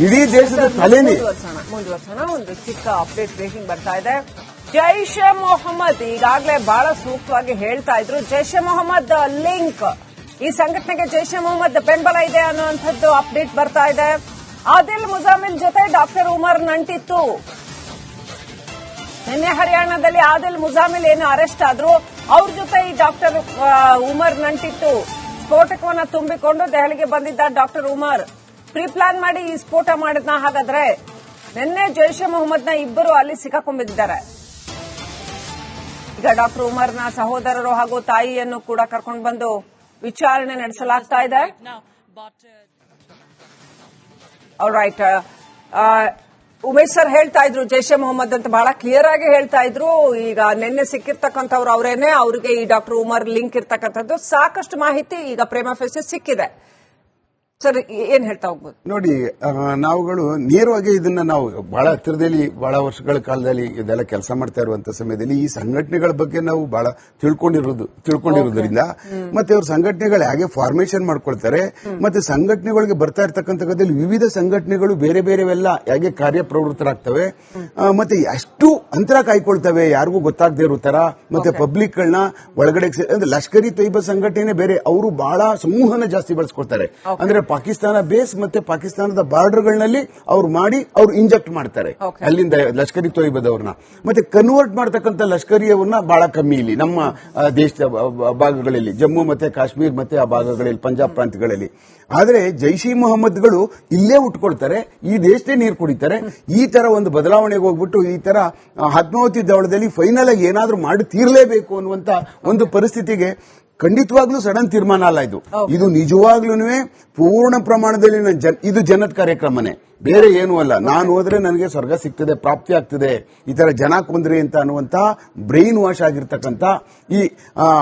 ಇಡೀ ದೇಶದ ತಲೆನೇ. ಮುಂದುವರ್ಸೋಣ. ಒಂದು ಚಿಕ್ಕ ಅಪ್ಡೇಟ್ ಬ್ರೇಕಿಂಗ್ ಬರ್ತಾ ಇದೆ. ಜೈಷ್ ಎ ಮೊಹಮ್ಮದ್ ಈಗಾಗಲೇ ಬಹಳ ಸೂಕ್ತವಾಗಿ ಹೇಳ್ತಾ ಇದ್ರು. ಜೈಷ್ ಎ ಮೊಹಮ್ಮದ್ ಲಿಂಕ್, ಈ ಸಂಘಟನೆಗೆ ಜೈಷ್ ಎ ಮೊಹಮ್ಮದ್ ಬೆಂಬಲ ಇದೆ ಅನ್ನುವಂಥದ್ದು ಅಪ್ಡೇಟ್ ಬರ್ತಾ ಇದೆ. ಆದಿಲ್ ಮುಜಾಮಿಲ್ ಜೊತೆ ಡಾಕ್ಟರ್ ಉಮರ್ ನಂಟಿತ್ತು. ನಿನ್ನೆ ಹರಿಯಾಣದಲ್ಲಿ ಆದಿಲ್ ಮುಜಾಮಿಲ್ ಏನು ಅರೆಸ್ಟ್ ಆದ್ರು, ಅವ್ರ ಜೊತೆ ಈ ಡಾಕ್ಟರ್ ಉಮರ್ ನಂಟಿತ್ತು. ಸ್ಫೋಟಕವನ್ನ ತುಂಬಿಕೊಂಡು ದೆಹಲಿಗೆ ಬಂದಿದ್ದ ಡಾಕ್ಟರ್ ಉಮರ್ ಪ್ರೀ ಪ್ಲಾನ್ ಮಾಡಿ ಈ ಸ್ಫೋಟ ಮಾಡಿದ್ನ. ಹಾಗಾದ್ರೆ ನಿನ್ನೆ ಜೈಷ್ ಎ ಮೊಹಮ್ಮದ್ನ ಇಬ್ಬರು ಅಲ್ಲಿ ಸಿಕ್ಕಾಕೊಂಡಿದ್ದಾರೆ. ಈಗ ಡಾಕ್ಟರ್ ಉಮರ್ನ ಸಹೋದರರು ಹಾಗೂ ತಾಯಿಯನ್ನು ಕೂಡ ಕರ್ಕೊಂಡು ಬಂದು ವಿಚಾರಣೆ ನಡೆಸಲಾಗ್ತಾ ಇದೆ. ಆಲ್ರೈಟ್, ಉಮೇಶ್ ಸರ್ ಹೇಳ್ತಾ ಇದ್ರು ಜೈಷ್ ಎ ಮೊಹಮ್ಮದ್ ಅಂತ ಬಹಳ ಕ್ಲಿಯರ್ ಆಗಿ ಹೇಳ್ತಾ ಇದ್ರು. ಈಗ ನಿನ್ನೆ ಸಿಕ್ಕಿರ್ತಕ್ಕಂಥವ್ರು ಅವರೇನೆ, ಅವರಿಗೆ ಈ ಡಾಕ್ಟರ್ ಉಮರ್ ಲಿಂಕ್ ಇರ್ತಕ್ಕಂಥದ್ದು ಸಾಕಷ್ಟು ಮಾಹಿತಿ ಈಗ ಪ್ರೇಮ ಫೇಸ್ ಸಿಕ್ಕಿದೆ. ಸರ್ ಏನ್ ಹೇಳ್ತಾ ಹೋಗ್ಬೋದು? ನೋಡಿ, ನಾವುಗಳು ನೇರವಾಗಿ ಇದನ್ನ ನಾವು ಬಹಳ ಹತ್ತಿರದಲ್ಲಿ ಬಹಳ ವರ್ಷಗಳ ಕಾಲದಲ್ಲಿ ಇದೆಲ್ಲ ಕೆಲಸ ಮಾಡ್ತಾ ಇರುವಂತ ಸಮಯದಲ್ಲಿ ಈ ಸಂಘಟನೆಗಳ ಬಗ್ಗೆ ನಾವು ಬಹಳ ತಿಳ್ಕೊಂಡಿರೋದ್ರಿಂದ ಮತ್ತೆ ಅವ್ರ ಸಂಘಟನೆಗಳು ಹೇಗೆ ಫಾರ್ಮೇಶನ್ ಮಾಡ್ಕೊಳ್ತಾರೆ, ಮತ್ತೆ ಸಂಘಟನೆಗಳಿಗೆ ಬರ್ತಾ ಇರ್ತಕ್ಕಂಥದ್ದಲ್ಲಿ ವಿವಿಧ ಸಂಘಟನೆಗಳು ಬೇರೆ ಬೇರೆವೆಲ್ಲ ಹೇಗೆ ಕಾರ್ಯಪ್ರವೃತ್ತರಾಗ್ತವೆ, ಮತ್ತೆ ಎಷ್ಟು ಅಂತರ ಕಾಯ್ಕೊಳ್ತವೆ ಯಾರಿಗೂ ಗೊತ್ತಾಗದೇ ಇರೋ ತರ, ಮತ್ತೆ ಪಬ್ಲಿಕ್ ಗಳನ್ನ ಒಳಗಡೆ ಲಷ್ಕರಿ ತೊಯ್ಬಾ ಸಂಘಟನೆ ಬೇರೆ, ಅವರು ಬಹಳ ಸಮೂಹನ ಜಾಸ್ತಿ ಬಳಸ್ಕೊಳ್ತಾರೆ. ಅಂದ್ರೆ ಪಾಕಿಸ್ತಾನ ಬೇಸ್ ಮತ್ತೆ ಪಾಕಿಸ್ತಾನದ ಬಾರ್ಡರ್ಗಳಲ್ಲಿ ಅವ್ರು ಮಾಡಿ ಅವ್ರು ಇಂಜೆಕ್ಟ್ ಮಾಡ್ತಾರೆ ಅಲ್ಲಿಂದ ಲಷ್ಕರಿ ತೊಯ್ಬದವ್ರನ್ನ. ಮತ್ತೆ ಕನ್ವರ್ಟ್ ಮಾಡ್ತಕ್ಕಂಥ ಲಷ್ಕರಿಯವ್ರನ್ನ ಬಹಳ ಕಮ್ಮಿ ಇಲ್ಲಿ ನಮ್ಮ ದೇಶದ ಭಾಗಗಳಲ್ಲಿ, ಜಮ್ಮು ಮತ್ತೆ ಕಾಶ್ಮೀರ್ ಮತ್ತೆ ಆ ಭಾಗಗಳಲ್ಲಿ, ಪಂಜಾಬ್ ಪ್ರಾಂತ್ಯಗಳಲ್ಲಿ. ಆದ್ರೆ ಜೈಷ್ ಇ ಮೊಹಮ್ಮದ್ಗಳು ಇಲ್ಲೇ ಉಟ್ಕೊಳ್ತಾರೆ, ಈ ದೇಶದೇ ನೀರು ಕುಡಿತಾರೆ. ಈ ತರ ಒಂದು ಬದಲಾವಣೆಗೆ ಹೋಗ್ಬಿಟ್ಟು ಈ ತರ ಹದ್ಮಾವತಿ ದವಳದಲ್ಲಿ ಫೈನಲ್ ಆಗಿ ಏನಾದ್ರೂ ಮಾಡಿ ತೀರ್ಲೇಬೇಕು ಅನ್ನುವಂತ ಒಂದು ಪರಿಸ್ಥಿತಿಗೆ ಖಂಡಿತವಾಗ್ಲೂ ಸಡನ್ ತೀರ್ಮಾನ ಅಲ್ಲ ಇದು. ಇದು ನಿಜವಾಗ್ಲೂ ಪೂರ್ಣ ಪ್ರಮಾಣದಲ್ಲಿ ಇದು ಜನದ ಕಾರ್ಯಕ್ರಮನೇ, ಬೇರೆ ಏನೂ ಅಲ್ಲ. ನಾನು ಹೋದ್ರೆ ನನಗೆ ಸ್ವರ್ಗ ಸಿಗ್ತದೆ, ಪ್ರಾಪ್ತಿ ಆಗ್ತದೆ, ಈ ತರ ಜನ ಕೊಂದ್ರಿ ಅಂತ ಅನ್ನುವಂತ ಬ್ರೈನ್ ವಾಶ್ ಆಗಿರ್ತಕ್ಕಂಥ ಈ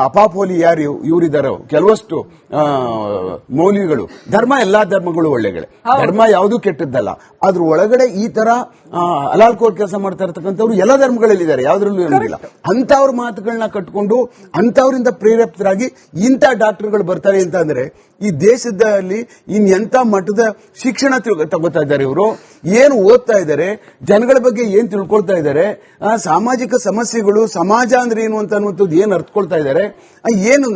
ಅಪಾಪೋಲಿ ಯಾರು ಇವರಿದ್ದಾರೋ ಕೆಲವಷ್ಟು ಮೌಲ್ಯಗಳು. ಧರ್ಮ ಎಲ್ಲಾ ಧರ್ಮಗಳು ಒಳ್ಳೆಗಳೇ, ಧರ್ಮ ಯಾವುದೂ ಕೆಟ್ಟದ್ದಲ್ಲ. ಅದ್ರ ಒಳಗಡೆ ಈ ತರ ಅಲಾಲ್ಕೋರ್ ಕೆಲಸ ಮಾಡ್ತಾ ಇರ್ತಕ್ಕಂಥವ್ರು ಎಲ್ಲ ಧರ್ಮಗಳಲ್ಲಿದ್ದಾರೆ, ಯಾವ್ದ್ರಲ್ಲೂ ಇರೋದಿಲ್ಲ. ಅಂತವ್ರ ಮಾತುಗಳನ್ನ ಕಟ್ಕೊಂಡು ಅಂತವರಿಂದ ಪ್ರೇರೇಪಿತರಾಗಿ ಇಂಥ ಡಾಕ್ಟರ್ಗಳು ಬರ್ತಾರೆ ಅಂತ ಅಂದ್ರೆ ಈ ದೇಶದಲ್ಲಿ ಎಂತ ಮಟ್ಟದ ಶಿಕ್ಷಣ ತಗೋತಾ ಇದ್ದಾರೆ ಇವರು, ಏನು ಓದ್ತಾ ಇದ್ದಾರೆ, ಜನಗಳ ಬಗ್ಗೆ ಏನ್ ತಿಳ್ಕೊಳ್ತಾ ಇದ್ದಾರೆ, ಸಾಮಾಜಿಕ ಸಮಸ್ಯೆಗಳು, ಸಮಾಜ ಅಂದ್ರೆ ಏನು ಅಂತ ಅನ್ನುವಂಥದ್ದು ಏನ್ ಅರ್ಥಕೊಳ್ತಾ ಇದ್ದಾರೆ, ಏನು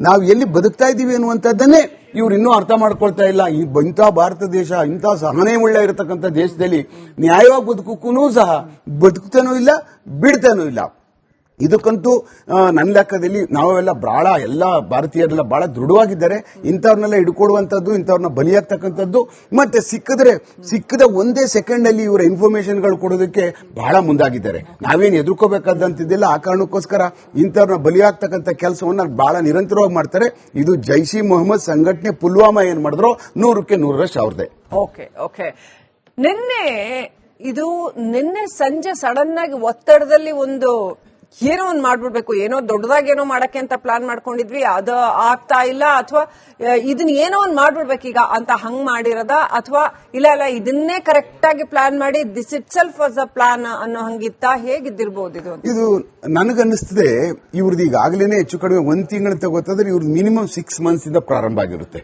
ನಾವು ಎಲ್ಲಿ ಬದುಕ್ತಾ ಇದ್ದೀವಿ ಅನ್ನುವಂಥದ್ದನ್ನೇ ಇವ್ರು ಇನ್ನೂ ಅರ್ಥ ಮಾಡ್ಕೊಳ್ತಾ ಇಲ್ಲ. ಇಂಥ ಭಾರತ ದೇಶ, ಇಂಥ ಸಹನೆ ಉಳ್ಳ ಇರತಕ್ಕಂಥ ದೇಶದಲ್ಲಿ ನ್ಯಾಯವಾಗಿ ಬದುಕಕ್ಕೂ ಸಹ ಬದುಕ್ತಾನೂ ಇಲ್ಲ, ಬಿಡ್ತಾನೂ ಇಲ್ಲ. ಇದಕ್ಕಂತೂ ನನ್ನ ಲೆಕ್ಕದಲ್ಲಿ ನಾವೆಲ್ಲ ಬಹಳ ಎಲ್ಲ ಭಾರತೀಯರೆಲ್ಲ ಬಹಳ ದೃಢವಾಗಿದ್ದಾರೆ. ಇಂಥವ್ರನ್ನೆಲ್ಲ ಹಿಡ್ಕೊಡುವಂಥದ್ದು, ಇಂಥವ್ರನ್ನ ಬಲಿಯಾಗ್ತಕ್ಕಂಥದ್ದು, ಮತ್ತೆ ಸಿಕ್ಕದ ಒಂದೇ ಸೆಕೆಂಡ್ ಅಲ್ಲಿ ಇವರ ಇನ್ಫಾರ್ಮೇಶನ್ಗಳು ಕೊಡೋದಕ್ಕೆ ಬಹಳ ಮುಂದಾಗಿದ್ದಾರೆ. ನಾವೇನು ಎದುರ್ಕೋಬೇಕಾದಂತಿದ್ದಿಲ್ಲ. ಆ ಕಾರಣಕ್ಕೋಸ್ಕರ ಇಂಥವ್ರನ್ನ ಬಲಿಯಾಗ್ತಕ್ಕಂಥ ಕೆಲಸವನ್ನ ಬಹಳ ನಿರಂತರವಾಗಿ ಮಾಡ್ತಾರೆ. ಇದು ಜೈಷ್ ಇ ಮೊಹಮ್ಮದ್ ಸಂಘಟನೆ ಪುಲ್ವಾಮಾ ಏನ್ ಮಾಡಿದ್ರು 100ಕ್ಕೆ 100ರಷ್ಟು ಅವ್ರದೇ. ಓಕೆ, ನಿನ್ನೆ ಸಂಜೆ ಸಡನ್ ಆಗಿ ಒತ್ತಡದಲ್ಲಿ ಏನೋ ಒಂದು ಮಾಡ್ಬಿಡ್ಬೇಕು, ಏನೋ ದೊಡ್ಡದಾಗಿ ಏನೋ ಮಾಡಕ್ಕೆ ಅಂತ ಪ್ಲಾನ್ ಮಾಡ್ಕೊಂಡಿದ್ವಿ, ಅದು ಆಗ್ತಾ ಇಲ್ಲ, ಅಥವಾ ಇದನ್ನ ಏನೋ ಒಂದು ಮಾಡ್ಬಿಡ್ಬೇಕು ಈಗ ಅಂತ ಹಂಗ್ ಮಾಡಿರೋದ, ಅಥವಾ ಇಲ್ಲ ಇದನ್ನೇ ಕರೆಕ್ಟ್ ಆಗಿ ಪ್ಲಾನ್ ಮಾಡಿ this it self was a plan ಅನ್ನೋ ಹಂಗಿತ್ತ, ಹೇಗಿದ್ದಿರ್ಬೋದು ಇದು? ಇದು ನನಗನ್ನಿಸ್ತದೆ ಇವ್ರದ್ದು ಈಗಾಗಲೇ ಹೆಚ್ಚು ಕಡಿಮೆ 1 ತಿಂಗಳು ತಗೋತಾದ್ರೆ ಇವ್ರದ್ದು ಮಿನಿಮಮ್ 6 ಮಂತ್ಸ್ ಇಂದ ಪ್ರಾರಂಭ ಆಗಿರುತ್ತೆ.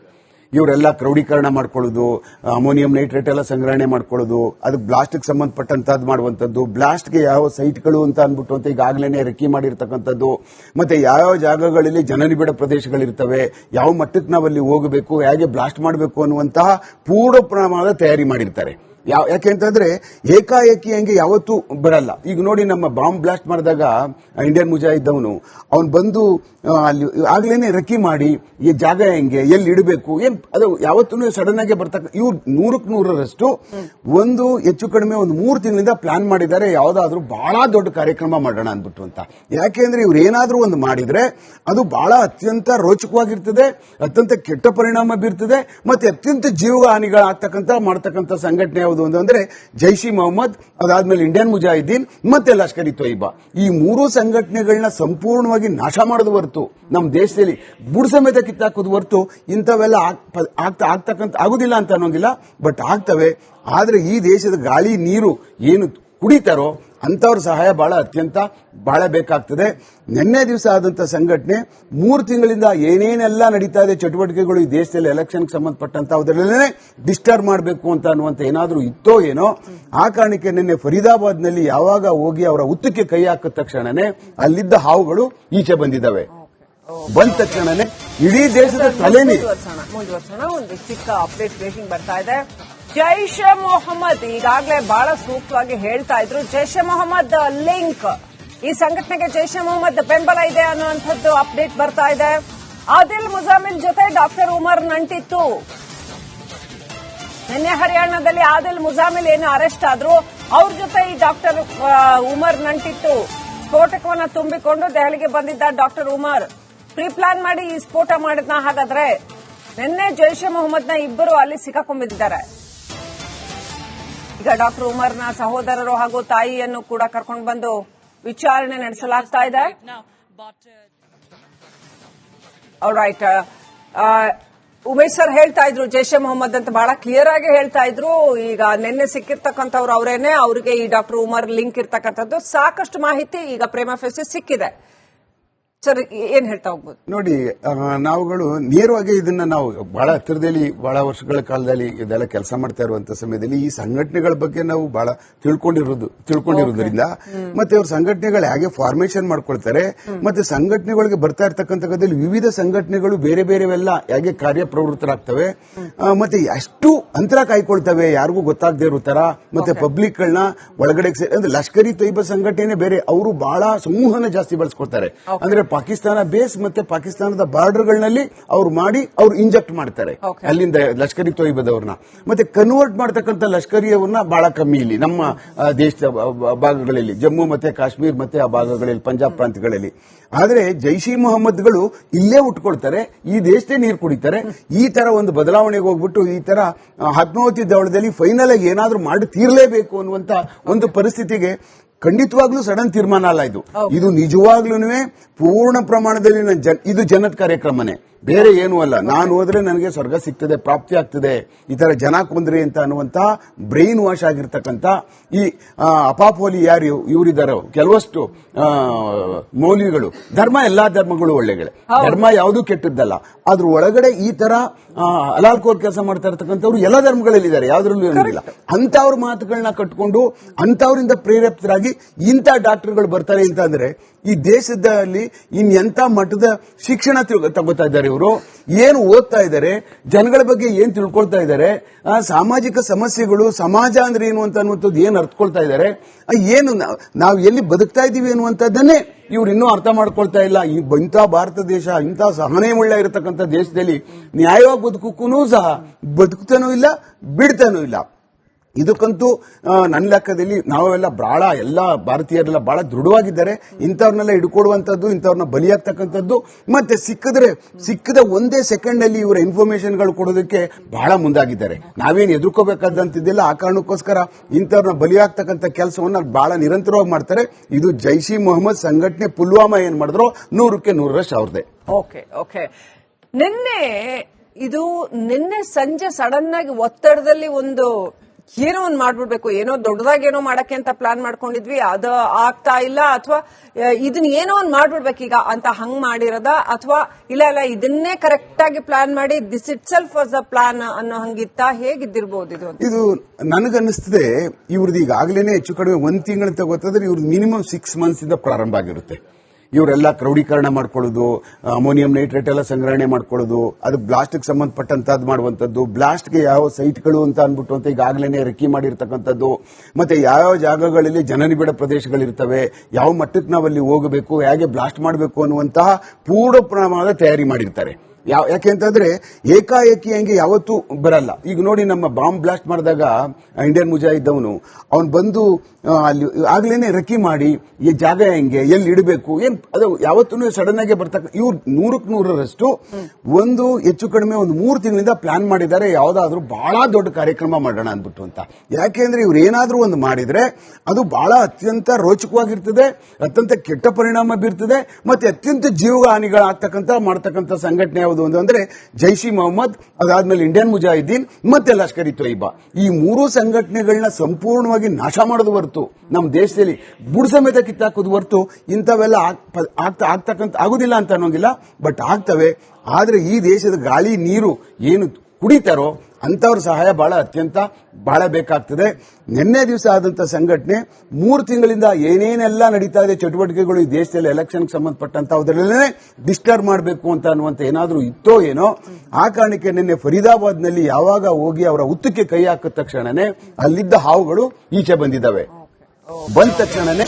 ಇವರೆಲ್ಲ ಕ್ರೌಡೀಕರಣ ಮಾಡ್ಕೊಳ್ಳೋದು, ಅಮೋನಿಯಂ ನೈಟ್ರೇಟ್ ಎಲ್ಲ ಸಂಗ್ರಹಣೆ ಮಾಡ್ಕೊಳ್ಳೋದು, ಅದಕ್ಕೆ ಬ್ಲಾಸ್ಟ್ಗೆ ಸಂಬಂಧಪಟ್ಟಂತದ್ದು ಮಾಡುವಂತದ್ದು, ಬ್ಲಾಸ್ಟ್ಗೆ ಯಾವ ಸೈಟ್ಗಳು ಅಂತ ಅಂದ್ಬಿಟ್ಟು ಅಂತ ಈಗಾಗಲೇ ರೆಕ್ಕಿ ಮಾಡಿರ್ತಕ್ಕಂಥದ್ದು, ಮತ್ತೆ ಯಾವ ಜಾಗಗಳಲ್ಲಿ ಜನನಿಬಿಡ ಪ್ರದೇಶಗಳಿರ್ತವೆ, ಯಾವ ಮಟ್ಟಕ್ಕೆ ನಾವಲ್ಲಿ ಹೋಗಬೇಕು, ಹೇಗೆ ಬ್ಲಾಸ್ಟ್ ಮಾಡಬೇಕು ಅನ್ನುವಂತಹ ಪೂರ್ಣ ಪ್ರಮಾಣದ ತಯಾರಿ ಮಾಡಿರ್ತಾರೆ. ಯಾಕೆಂತಂದ್ರೆ ಏಕಾಏಕಿ ಹಂಗೆ ಯಾವತ್ತೂ ಬರಲ್ಲ. ಈಗ ನೋಡಿ, ನಮ್ಮ ಬಾಂಬ್ ಬ್ಲಾಸ್ಟ್ ಮಾಡಿದಾಗ ಇಂಡಿಯನ್ ಮುಜಾಹಿದ್ ಅವನು ಬಂದು ಅಲ್ಲಿ ಆಗ್ಲೇನೆ ರೆಕ್ಕಿ ಮಾಡಿ ಈ ಜಾಗ ಹೆಂಗೆ, ಎಲ್ಲಿ ಇಡಬೇಕು, ಅದು ಯಾವತ್ತೂ ಸಡನ್ ಆಗಿ ಬರ್ತಕ್ಕ. ಇವ್ರು 100ಕ್ಕೆ 100ರಷ್ಟು ಒಂದು ಹೆಚ್ಚು ಕಡಿಮೆ 3 ತಿಂಗಳಿಂದ ಪ್ಲಾನ್ ಮಾಡಿದ್ದಾರೆ, ಯಾವ್ದಾದ್ರು ಬಹಳ ದೊಡ್ಡ ಕಾರ್ಯಕ್ರಮ ಮಾಡೋಣ ಅಂದ್ಬಿಟ್ಟು ಅಂತ. ಯಾಕೆಂದ್ರೆ ಇವ್ರು ಏನಾದ್ರೂ ಒಂದು ಮಾಡಿದ್ರೆ ಅದು ಬಹಳ ಅತ್ಯಂತ ರೋಚಕವಾಗಿರ್ತದೆ, ಅತ್ಯಂತ ಕೆಟ್ಟ ಪರಿಣಾಮ ಬೀರ್ತದೆ, ಮತ್ತೆ ಅತ್ಯಂತ ಜೀವ ಹಾನಿಗಳಾಗ್ತಕ್ಕಂಥ ಮಾಡ್ತಕ್ಕಂಥ ಸಂಘಟನೆ ಯಾವುದು ಅಂದ್ರೆ ಜೈಷ್ ಇ ಮೊಹಮ್ಮದ್, ಅದಾದ್ಮೇಲೆ ಇಂಡಿಯನ್ ಮುಜಾಹಿದೀನ್ ಮತ್ತೆ ಲಷ್ಕರಿ ತೊಯ್ಬಾ. ಈ 3 ಸಂಘಟನೆಗಳನ್ನ ಸಂಪೂರ್ಣವಾಗಿ ನಾಶ ಮಾಡೋದು ಹೊರತು, ನಮ್ಮ ದೇಶದಲ್ಲಿ ಬುಡ ಸಮೇತ ಕಿತ್ತಾಕೋದು ಹೊರತು ಇಂಥವೆಲ್ಲ ಆಗುದಿಲ್ಲ ಅಂತ ಅನ್ನೋಂಗಿಲ್ಲ. ಬಟ್ ಆಗ್ತವೆ. ಆದ್ರೆ ಈ ದೇಶದ ಗಾಳಿ ನೀರು ಏನು ಕುಡಿತಾರೋ ಅಂತವ್ರ ಸಹಾಯ ಬಹಳ ಬೇಕಾಗ್ತದೆ. ನಿನ್ನೆ ದಿವಸ ಆದಂತ ಸಂಘಟನೆ 3 ತಿಂಗಳಿಂದ ಏನೇನೆಲ್ಲ ನಡೀತಾ ಇದೆ ಚಟುವಟಿಕೆಗಳು ಈ ದೇಶದಲ್ಲಿ ಎಲೆಕ್ಷನ್ಗೆ ಸಂಬಂಧಪಟ್ಟಂತ ಅದರಲ್ಲೇ ಡಿಸ್ಟರ್ಬ್ ಮಾಡಬೇಕು ಅಂತ ಅನ್ನುವಂತ ಏನಾದ್ರೂ ಇತ್ತೋ ಏನೋ, ಆ ಕಾರಣಕ್ಕೆ ನಿನ್ನೆ ಫರೀದಾಬಾದ್ ನಲ್ಲಿ ಯಾವಾಗ ಹೋಗಿ ಅವರ ಹುತ್ತಕ್ಕೆ ಕೈ ಹಾಕಿದ ತಕ್ಷಣನೇ ಅಲ್ಲಿದ್ದ ಹಾವುಗಳು ಈಚೆ ಬಂದಿದ್ದಾವೆ. ಬಂದ ತಕ್ಷಣನೇ ಇಡೀ ದೇಶದ ತಲೆನೇ ಮುಂದುವರ್ಸೋಣ. ಒಂದು ಚಿಕ್ಕ ಅಪ್ಡೇಟ್ ಬ್ರೇಕಿಂಗ್ ಬರ್ತಾ ಇದೆ. ಜೈಷ್ ಎ ಮೊಹಮ್ಮದ್ ಈಗಾಗಲೇ ಬಹಳ ಸೂಕ್ತವಾಗಿ ಹೇಳ್ತಾ ಇದ್ರು. ಜೈಷ್ ಎ ಮೊಹಮ್ಮದ್ ಲಿಂಕ್, ಈ ಸಂಘಟನೆಗೆ ಜೈಷ್ ಎ ಮೊಹಮ್ಮದ್ ಬೆಂಬಲ ಇದೆ ಅನ್ನುವಂಥದ್ದು ಅಪ್ಡೇಟ್ ಬರ್ತಾ ಇದೆ. ಆದಿಲ್ ಮುಜಾಮಿಲ್ ಜೊತೆ ಡಾಕ್ಟರ್ ಉಮರ್ ನಂಟಿತ್ತು. ನಿನ್ನೆ ಹರಿಯಾಣದಲ್ಲಿ ಆದಿಲ್ ಮುಜಾಮಿಲ್ ಏನು ಅರೆಸ್ಟ್ ಆದ್ರು, ಅವ್ರ ಜೊತೆ ಈ ಡಾಕ್ಟರ್ ಉಮರ್ ನಂಟಿತ್ತು. ಸ್ಫೋಟಕವನ್ನ ತುಂಬಿಕೊಂಡು ದೆಹಲಿಗೆ ಬಂದಿದ್ದ ಡಾಕ್ಟರ್ ಉಮರ್ ಪ್ರೀ ಪ್ಲಾನ್ ಮಾಡಿ ಈ ಸ್ಫೋಟ ಮಾಡಿದ್ನ. ಹಾಗಾದ್ರೆ ನಿನ್ನೆ ಜೈಷ್ ಎ ಮೊಹಮ್ಮದ್ನ ಇಬ್ಬರು ಅಲ್ಲಿ ಸಿಕ್ಕಾಕೊಂಡಿದ್ದಾರೆ. ಈಗ ಡಾಕ್ಟರ್ ಉಮರ್ನ ಸಹೋದರರು ಹಾಗೂ ತಾಯಿಯನ್ನು ಕೂಡ ಕರ್ಕೊಂಡು ಬಂದು ವಿಚಾರಣೆ ನಡೆಸಲಾಗ್ತಾ ಇದೆ. ಆಲ್ರೈಟ್, ಉಮೇಶ್ ಸರ್ ಹೇಳ್ತಾ ಇದ್ರು ಜೈಷ್ ಎ ಮೊಹಮ್ಮದ್ ಅಂತ ಬಹಳ ಕ್ಲಿಯರ್ ಆಗಿ ಹೇಳ್ತಾ ಇದ್ರು. ಈಗ ನಿನ್ನೆ ಸಿಕ್ಕಿರ್ತಕ್ಕಂಥವ್ರು ಅವರೇನೆ, ಅವರಿಗೆ ಈ ಡಾಕ್ಟರ್ ಉಮರ್ ಲಿಂಕ್ ಇರ್ತಕ್ಕಂಥದ್ದು ಸಾಕಷ್ಟು ಮಾಹಿತಿ ಈಗ ಪ್ರೇಮ ಫೆಸಿ ಸಿಕ್ಕಿದೆ. ಸರ್ ಏನ್ ಹೇಳ್ತಾ ಹೋಗ್ಬೋದು? ನೋಡಿ, ನಾವುಗಳು ನೇರವಾಗಿ ಇದನ್ನ ನಾವು ಬಹಳ ಹತ್ತಿರದಲ್ಲಿ ಬಹಳ ವರ್ಷಗಳ ಕಾಲದಲ್ಲಿ ಇದೆಲ್ಲ ಕೆಲಸ ಮಾಡ್ತಾ ಇರುವಂತ ಸಮಯದಲ್ಲಿ ಈ ಸಂಘಟನೆಗಳ ಬಗ್ಗೆ ನಾವು ಬಹಳ ತಿಳ್ಕೊಂಡಿರೋದ್ರಿಂದ ಮತ್ತೆ ಅವ್ರ ಸಂಘಟನೆಗಳು ಹೇಗೆ ಫಾರ್ಮೇಶನ್ ಮಾಡ್ಕೊಳ್ತಾರೆ, ಮತ್ತೆ ಸಂಘಟನೆಗಳಿಗೆ ಬರ್ತಾ ಇರ್ತಕ್ಕಂಥದ್ದಲ್ಲಿ ವಿವಿಧ ಸಂಘಟನೆಗಳು ಬೇರೆ ಬೇರೆವೆಲ್ಲ ಹೇಗೆ ಕಾರ್ಯಪ್ರವೃತ್ತರಾಗ್ತವೆ, ಮತ್ತೆ ಎಷ್ಟು ಅಂತರ ಕಾಯ್ಕೊಳ್ತವೆ ಯಾರಿಗೂ ಗೊತ್ತಾಗದೇ ಇರೋ ತರ, ಮತ್ತೆ ಪಬ್ಲಿಕ್ ಗಳನ್ನ ಒಳಗಡೆ ಅಂದ್ರೆ ಲಷ್ಕರಿ ತೊಯ್ಬಾ ಸಂಘಟನೆ ಬೇರೆ, ಅವರು ಬಹಳ ಸಮೂಹನ ಜಾಸ್ತಿ ಬಳಸ್ಕೊಳ್ತಾರೆ. ಅಂದ್ರೆ ಪಾಕಿಸ್ತಾನ ಬೇಸ್ ಮತ್ತೆ ಪಾಕಿಸ್ತಾನದ ಬಾರ್ಡರ್ಗಳಲ್ಲಿ ಅವ್ರು ಮಾಡಿ ಅವ್ರು ಇಂಜೆಕ್ಟ್ ಮಾಡ್ತಾರೆ ಅಲ್ಲಿಂದ ಲಷ್ಕರಿ ತೊಯ್ಬದವ್ರನ್ನ. ಮತ್ತೆ ಕನ್ವರ್ಟ್ ಮಾಡ್ತಕ್ಕಂಥ ಲಷ್ಕರಿಯವ್ರನ್ನ ಬಹಳ ಕಮ್ಮಿ ಇಲ್ಲಿ ನಮ್ಮ ದೇಶದ ಭಾಗಗಳಲ್ಲಿ, ಜಮ್ಮು ಮತ್ತೆ ಕಾಶ್ಮೀರ್ ಮತ್ತೆ ಆ ಭಾಗಗಳಲ್ಲಿ, ಪಂಜಾಬ್ ಪ್ರಾಂತ್ಯಗಳಲ್ಲಿ. ಆದ್ರೆ ಜೈಷ್ ಇ ಮೊಹಮ್ಮದ್ಗಳು ಇಲ್ಲೇ ಉಟ್ಕೊಳ್ತಾರೆ, ಈ ದೇಶದೇ ನೀರು ಕುಡಿತಾರೆ. ಈ ತರ ಒಂದು ಬದಲಾವಣೆಗೆ ಹೋಗ್ಬಿಟ್ಟು ಈ ತರ ಹದ್ಮಾವತಿ ದವಳದಲ್ಲಿ ಫೈನಲ್ ಆಗಿ ಏನಾದ್ರೂ ಮಾಡಿ ತೀರ್ಲೇಬೇಕು ಅನ್ನುವಂತ ಒಂದು ಪರಿಸ್ಥಿತಿಗೆ ಖಂಡಿತವಾಗ್ಲೂ ಸಡನ್ ತೀರ್ಮಾನ ಅಲ್ಲ ಇದು. ಇದು ನಿಜವಾಗ್ಲೂ ಪೂರ್ಣ ಪ್ರಮಾಣದಲ್ಲಿ ಇದು ಜನದ ಕಾರ್ಯಕ್ರಮನೇ, ಬೇರೆ ಏನೂ ಅಲ್ಲ. ನಾನು ಹೋದ್ರೆ ನನಗೆ ಸ್ವರ್ಗ ಸಿಗ್ತದೆ, ಪ್ರಾಪ್ತಿ ಆಗ್ತದೆ, ಈ ತರ ಜನ ಕೊಂದ್ರಿ ಅಂತ ಅನ್ನುವಂತ ಬ್ರೈನ್ ವಾಶ್ ಆಗಿರ್ತಕ್ಕಂಥ ಈ ಅಪಾಪೋಲಿ ಯಾರು ಇವರಿದ್ದಾರೋ ಕೆಲವಷ್ಟು ಮೌಲ್ಯಗಳು, ಧರ್ಮ ಎಲ್ಲಾ ಧರ್ಮಗಳು ಒಳ್ಳೆಗಳೇ, ಧರ್ಮ ಯಾವುದೂ ಕೆಟ್ಟದ್ದಲ್ಲ. ಅದ್ರ ಒಳಗಡೆ ಈ ತರ ಅಲಾಲ್ಕೋರ್ ಕೆಲಸ ಮಾಡ್ತಾ ಇರ್ತಕ್ಕಂಥವ್ರು ಎಲ್ಲ ಧರ್ಮಗಳಲ್ಲಿ ಇದ್ದಾರೆ, ಯಾವ್ದ್ರಲ್ಲೂ ಏನಿಲ್ಲ. ಅಂತವ್ರ ಮಾತುಗಳನ್ನ ಕಟ್ಕೊಂಡು ಅಂತವರಿಂದ ಪ್ರೇರೇಪಿತರಾಗಿ ಇಂಥ ಡಾಕ್ಟರ್ಗಳು ಬರ್ತಾರೆ ಅಂತ ಅಂದ್ರೆ ಈ ದೇಶದಲ್ಲಿ ಎಂತ ಮಟ್ಟದ ಶಿಕ್ಷಣ ತಗೋತಾ ಇದ್ದಾರೆ ಇವರು, ಏನು ಓದ್ತಾ ಇದ್ದಾರೆ, ಜನಗಳ ಬಗ್ಗೆ ಏನ್ ತಿಳ್ಕೊಳ್ತಾ ಇದ್ದಾರೆ, ಸಾಮಾಜಿಕ ಸಮಸ್ಯೆಗಳು, ಸಮಾಜ ಅಂದ್ರೆ ಏನು ಅಂತ ಅನ್ನುವಂಥದ್ದು ಏನ್ ಅರ್ಥಕೊಳ್ತಾ ಇದ್ದಾರೆ, ಏನು ನಾವು ಎಲ್ಲಿ ಬದುಕ್ತಾ ಇದ್ದೀವಿ ಅನ್ನುವಂಥದ್ದನ್ನೇ ಇವ್ರು ಇನ್ನೂ ಅರ್ಥ ಮಾಡ್ಕೊಳ್ತಾ ಇಲ್ಲ. ಇಂಥ ಭಾರತ ದೇಶ, ಇಂಥ ಸಹನೆ ಉಳ್ಳ ಇರತಕ್ಕಂಥ ದೇಶದಲ್ಲಿ ನ್ಯಾಯವಾಗಿ ಬದುಕಕ್ಕೂ ಸಹ ಬದುಕ್ತಾನೂ ಇಲ್ಲ, ಬಿಡ್ತಾನೂ ಇಲ್ಲ. ಇದಕ್ಕಂತೂ ನನ್ನ ಲೆಕ್ಕದಲ್ಲಿ ನಾವೆಲ್ಲ ಬಹಳ ಎಲ್ಲ ಭಾರತೀಯರೆಲ್ಲ ಬಹಳ ದೃಢವಾಗಿದ್ದಾರೆ. ಇಂಥವ್ರನ್ನೆಲ್ಲ ಹಿಡ್ಕೊಡುವಂಥದ್ದು, ಇಂಥವ್ರನ್ನ ಬಲಿಯಾಗ್ತಕ್ಕಂಥದ್ದು, ಮತ್ತೆ ಸಿಕ್ಕದ ಒಂದೇ ಸೆಕೆಂಡ್ ಅಲ್ಲಿ ಇವರ ಇನ್ಫಾರ್ಮೇಶನ್ಗಳು ಕೊಡೋದಕ್ಕೆ ಬಹಳ ಮುಂದಾಗಿದ್ದಾರೆ. ನಾವೇನು ಎದುರ್ಕೋಬೇಕಾದಂತಿದ್ದಿಲ್ಲ. ಆ ಕಾರಣಕ್ಕೋಸ್ಕರ ಇಂಥವ್ರನ್ನ ಬಲಿಯಾಗ್ತಕ್ಕಂಥ ಕೆಲಸವನ್ನ ಬಹಳ ನಿರಂತರವಾಗಿ ಮಾಡ್ತಾರೆ. ಇದು ಜೈಷ್ ಇ ಮೊಹಮ್ಮದ್ ಸಂಘಟನೆ ಪುಲ್ವಾಮಾ ಏನ್ ಮಾಡಿದ್ರು 100ಕ್ಕೆ 100ರಷ್ಟು ಅವ್ರದೇ. ಓಕೆ, ನಿನ್ನೆ ಸಂಜೆ ಸಡನ್ ಆಗಿ ಒತ್ತಡದಲ್ಲಿ ಏನೋ ಒಂದು ಮಾಡ್ಬಿಡ್ಬೇಕು, ಏನೋ ದೊಡ್ಡದಾಗೇನೋ ಮಾಡಕ್ಕೆ ಅಂತ ಪ್ಲಾನ್ ಮಾಡ್ಕೊಂಡಿದ್ವಿ, ಅದು ಆಗ್ತಾ ಇಲ್ಲ, ಅಥವಾ ಇದನ್ನ ಏನೋ ಒಂದು ಮಾಡ್ಬಿಡ್ಬೇಕು ಈಗ ಅಂತ ಹಂಗ್ ಮಾಡಿರೋದ, ಅಥವಾ ಇಲ್ಲ ಇದನ್ನೇ ಕರೆಕ್ಟ್ ಆಗಿ ಪ್ಲಾನ್ ಮಾಡಿ this it self was the plan ಅನ್ನೋ ಹಂಗಿತ್ತ, ಹೇಗಿದ್ದಿರ್ಬೋದು ಇದು? ಇದು ನನಗನ್ನಿಸ್ತದೆ ಇವ್ರದ್ದು ಈಗಾಗಲೇ ಹೆಚ್ಚು ಕಡಿಮೆ 1 ತಿಂಗಳು ತಗೋತಂದ್ರೆ ಇವ್ರದ್ದು ಮಿನಿಮಮ್ 6 ಮಂತ್ಸ್ ಇಂದ ಪ್ರಾರಂಭ ಆಗಿರುತ್ತೆ. ಇವರೆಲ್ಲ ಕ್ರೌಡೀಕರಣ ಮಾಡ್ಕೊಳ್ಳೋದು, ಅಮೋನಿಯಂ ನೈಟ್ರೇಟ್ ಎಲ್ಲ ಸಂಗ್ರಹಣೆ ಮಾಡ್ಕೊಳ್ಳೋದು, ಅದು ಬ್ಲಾಸ್ಟ್ಗೆ ಸಂಬಂಧಪಟ್ಟಂತದ್ದು ಮಾಡುವಂತದ್ದು, ಬ್ಲಾಸ್ಟ್ಗೆ ಯಾವ ಸೈಟ್ಗಳು ಅಂತ ಅಂದ್ಬಿಟ್ಟು ಅಂತ ಈಗಾಗಲೇ ರೆಕ್ಕಿ ಮಾಡಿರ್ತಕ್ಕಂಥದ್ದು, ಮತ್ತೆ ಯಾವ ಜಾಗಗಳಲ್ಲಿ ಜನನಿಬಿಡ ಪ್ರದೇಶಗಳಿರ್ತವೆ, ಯಾವ ಮಟ್ಟಕ್ಕೆ ನಾವಲ್ಲಿ ಹೋಗಬೇಕು, ಹೇಗೆ ಬ್ಲಾಸ್ಟ್ ಮಾಡಬೇಕು ಅನ್ನುವಂತಹ ಪೂರ್ಣ ಪ್ರಮಾಣದ ತಯಾರಿ ಮಾಡಿರ್ತಾರೆ. ಯಾಕೆಂತಂದ್ರೆ ಏಕಾಏಕಿ ಹಂಗೆ ಯಾವತ್ತೂ ಬರಲ್ಲ. ಈಗ ನೋಡಿ, ನಮ್ಮ ಬಾಂಬ್ ಬ್ಲಾಸ್ಟ್ ಮಾಡಿದಾಗ ಇಂಡಿಯನ್ ಮುಜಾಹಿದ್ ಅವನು ಬಂದು ಅಲ್ಲಿ ಆಗ್ಲೇನೆ ರೆಕ್ಕಿ ಮಾಡಿ ಈ ಜಾಗ ಹೆಂಗೆ, ಎಲ್ಲಿ ಇಡಬೇಕು, ಅದು ಯಾವತ್ತೂ ಸಡನ್ ಆಗಿ ಬರ್ತಕ್ಕ. ಇವ್ರು 100ಕ್ಕೆ 100ರಷ್ಟು ಒಂದು ಹೆಚ್ಚು ಕಡಿಮೆ 3 ತಿಂಗಳಿಂದ ಪ್ಲಾನ್ ಮಾಡಿದ್ದಾರೆ, ಯಾವ್ದಾದ್ರು ಬಹಳ ದೊಡ್ಡ ಕಾರ್ಯಕ್ರಮ ಮಾಡೋಣ ಅಂದ್ಬಿಟ್ಟು ಅಂತ. ಯಾಕೆಂದ್ರೆ ಇವ್ರು ಏನಾದ್ರೂ ಒಂದು ಮಾಡಿದ್ರೆ ಅದು ಬಹಳ ಅತ್ಯಂತ ರೋಚಕವಾಗಿರ್ತದೆ, ಅತ್ಯಂತ ಕೆಟ್ಟ ಪರಿಣಾಮ ಬೀರ್ತದೆ, ಮತ್ತೆ ಅತ್ಯಂತ ಜೀವ ಹಾನಿಗಳಾಗ್ತಕ್ಕಂಥ ಮಾಡ್ತಕ್ಕಂಥ ಸಂಘಟನೆ ಯಾವುದು ಅಂದ್ರೆ ಜೈಷ್ ಇ ಮೊಹಮ್ಮದ್, ಅದಾದ್ಮೇಲೆ ಇಂಡಿಯನ್ ಮುಜಾಹಿದ್ದೀನ್ ಮತ್ತೆ ಲಷ್ಕರ್ ಇ ತೊಯ್ಬಾ. ಈ ಮೂರು ಸಂಘಟನೆಗಳನ್ನ ಸಂಪೂರ್ಣವಾಗಿ ನಾಶ ಮಾಡೋದು ಹೊರತು ನಮ್ಮ ದೇಶದಲ್ಲಿ ಬುಡ್ ಸಮೇತ ಕಿತ್ತಾಕೋದು ಹೊರತು ಇಂಥವೆಲ್ಲ ಆಗ್ತಕ್ಕಂಥ ಆಗುದಿಲ್ಲ ಅಂತ ಅನ್ನೋಂಗಿಲ್ಲ. ಬಟ್ ಆಗ್ತವೆ. ಆದ್ರೆ ಈ ದೇಶದ ಗಾಳಿ ನೀರು ಏನು ಕುಡಿತಾರೋ ಅಂತವ್ರ ಸಹಾಯ ಬಹಳ ಬೇಕಾಗ್ತದೆ. ನಿನ್ನೆ ದಿವಸ ಆದಂತ ಸಂಘಟನೆ 3 ತಿಂಗಳಿಂದ ಏನೇನೆಲ್ಲ ನಡೀತಾ ಇದೆ ಚಟುವಟಿಕೆಗಳು ಈ ದೇಶದಲ್ಲಿ ಎಲೆಕ್ಷನ್ ಸಂಬಂಧಪಟ್ಟಂತಹದ್ರಲ್ಲೇ ಡಿಸ್ಟರ್ಬ್ ಮಾಡಬೇಕು ಅಂತ ಅನ್ನುವಂತ ಏನಾದ್ರೂ ಇತ್ತೋ ಏನೋ. ಆ ಕಾರಣಕ್ಕೆ ನಿನ್ನೆ ಫರೀದಾಬಾದ್ ನಲ್ಲಿ ಯಾವಾಗ ಹೋಗಿ ಅವರ ಹುತ್ತಕ್ಕೆ ಕೈ ಹಾಕಿದ ತಕ್ಷಣನೇ ಅಲ್ಲಿದ್ದ ಹಾವುಗಳು ಈಚೆ ಬಂದಿದ್ದಾವೆ. ಬಂದ ತಕ್ಷಣನೇ